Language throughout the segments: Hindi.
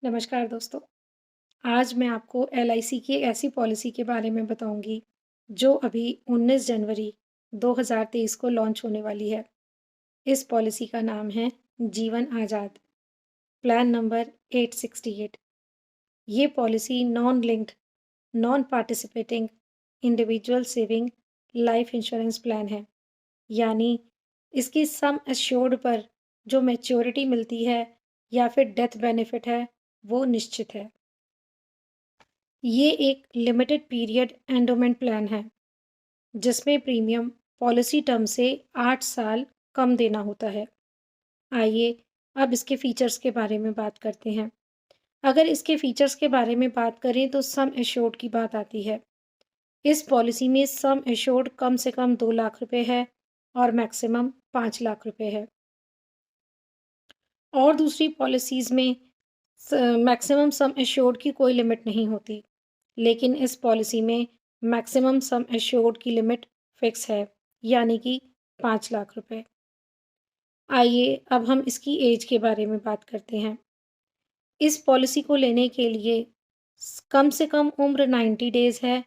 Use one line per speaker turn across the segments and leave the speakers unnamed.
नमस्कार दोस्तों। आज मैं आपको एलआईसी की एक ऐसी पॉलिसी के बारे में बताऊंगी जो अभी 19 जनवरी 2023 को लॉन्च होने वाली है। इस पॉलिसी का नाम है जीवन आज़ाद, प्लान नंबर 868। ये policy non linked, non participating individual saving life insurance plan है। यानी इसकी सम एश्योर्ड पर जो मैच्योरिटी मिलती है या फिर डेथ बेनिफिट है, वो निश्चित है। ये एक लिमिटेड पीरियड एंडोमेंट प्लान है जिसमें प्रीमियम पॉलिसी टर्म से 8 साल कम देना होता है। आइए अब इसके फीचर्स के बारे में बात करते हैं। अगर इसके फीचर्स के बारे में बात करें तो सम एश्योर्ड की बात आती है। इस पॉलिसी में सम एश्योर्ड कम से कम 2 लाख रुपए है और मैक्सिमम 5 लाख रुपए है। और दूसरी पॉलिसीज़ में मैक्सिमम सम एश्योर्ड की कोई लिमिट नहीं होती। लेकिन इस पॉलिसी में मैक्सिमम सम एश्योर्ड की लिमिट फिक्स है, यानी कि 5 लाख रुपए। आइए अब हम इसकी एज के बारे में बात करते हैं। इस पॉलिसी को लेने के लिए कम से कम उम्र 90 डेज़ है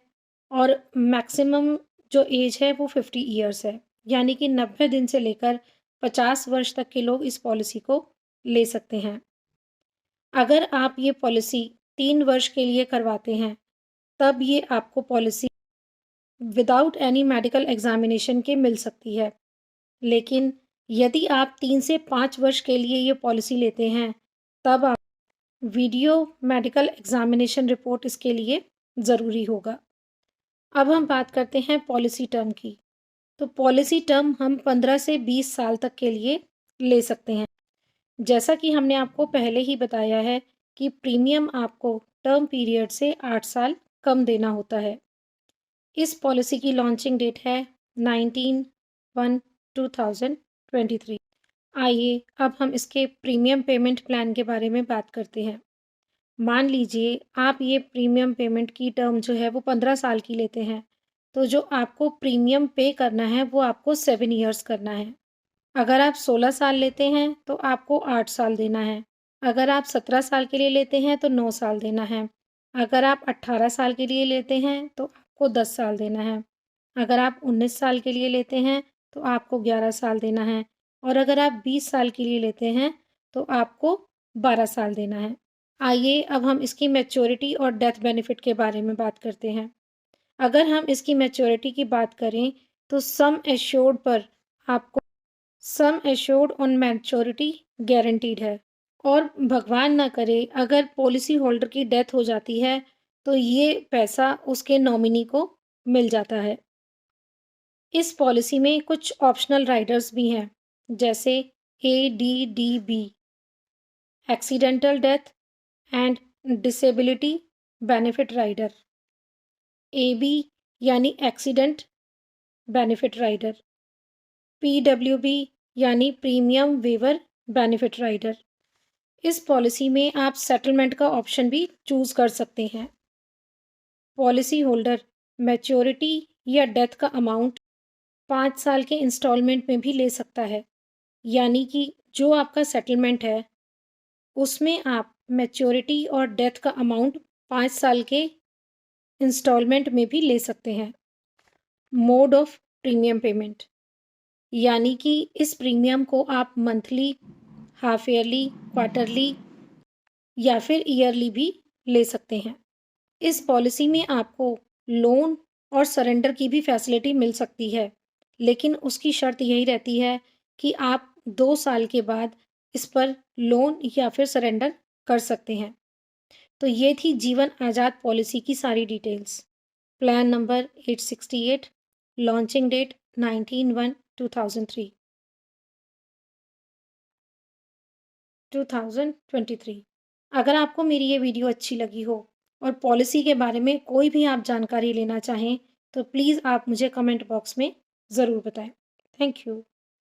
और मैक्सिमम जो एज है वो 50 ईयर्स है। यानी कि 90 दिन से लेकर 50 वर्ष तक के लोग इस पॉलिसी को ले सकते हैं। अगर आप ये पॉलिसी 3 वर्ष के लिए करवाते हैं, तब ये आपको policy without any medical examination के मिल सकती है। लेकिन यदि आप 3 से 5 वर्ष के लिए ये पॉलिसी लेते हैं, तब आप वीडियो मेडिकल एग्जामिनेशन रिपोर्ट इसके लिए ज़रूरी होगा। अब हम बात करते हैं पॉलिसी टर्म की। तो पॉलिसी टर्म हम 15 से 20 साल तक के लिए ले सकते हैं। जैसा कि हमने आपको पहले ही बताया है कि प्रीमियम आपको टर्म पीरियड से 8 साल कम देना होता है। इस पॉलिसी की लॉन्चिंग डेट है 19/1/2023। आइए अब हम इसके प्रीमियम पेमेंट प्लान के बारे में बात करते हैं। मान लीजिए आप ये प्रीमियम पेमेंट की टर्म जो है वो 15 साल की लेते हैं, तो जो आपको प्रीमियम पे करना है वो आपको 7 ईयर्स करना है। अगर आप 16 साल लेते हैं तो आपको 8 साल देना है। अगर आप 17 साल के लिए लेते हैं तो 9 साल देना है। अगर आप 18 साल के लिए लेते हैं तो आपको 10 साल देना है। अगर आप 19 साल के लिए लेते हैं तो आपको 11 साल देना है और अगर आप 20 साल के लिए लेते हैं तो आपको 12 साल देना है। आइए अब हम इसकी मैच्योरिटी और डेथ बेनिफिट के बारे में बात करते हैं। अगर हम इसकी मैच्योरिटी की बात करें तो सम एश्योर्ड पर आपको sum assured on maturity guaranteed है और भगवान ना करे अगर पॉलिसी होल्डर की डेथ हो जाती है तो ये पैसा उसके नॉमिनी को मिल जाता है। इस पॉलिसी में कुछ ऑप्शनल राइडर्स भी हैं, जैसे ADDB, accidental death and disability benefit rider, AB यानी एक्सीडेंट बेनिफिट राइडर, PWB यानी प्रीमियम वेवर बेनिफिट राइडर। इस पॉलिसी में आप सेटलमेंट का ऑप्शन भी चूज कर सकते हैं। पॉलिसी होल्डर मैच्योरिटी या डेथ का अमाउंट 5 साल के इंस्टॉलमेंट में भी ले सकता है। यानी कि जो आपका सेटलमेंट है उसमें आप मैच्योरिटी और डेथ का अमाउंट 5 साल के इंस्टॉलमेंट में भी ले सकते हैं। मोड ऑफ प्रीमियम पेमेंट, यानी कि इस प्रीमियम को आप मंथली, हाफ ईयरली, क्वार्टरली या फिर ईयरली भी ले सकते हैं। इस पॉलिसी में आपको लोन और सरेंडर की भी फैसिलिटी मिल सकती है, लेकिन उसकी शर्त यही रहती है कि आप 2 साल के बाद इस पर लोन या फिर सरेंडर कर सकते हैं। तो ये थी जीवन आज़ाद पॉलिसी की सारी details. Plan number 868, launching date 19/1/2003 2023। अगर आपको मेरी ये वीडियो अच्छी लगी हो और पॉलिसी के बारे में कोई भी आप जानकारी लेना चाहें, तो प्लीज़ आप मुझे कमेंट बॉक्स में ज़रूर बताएं। Thank you.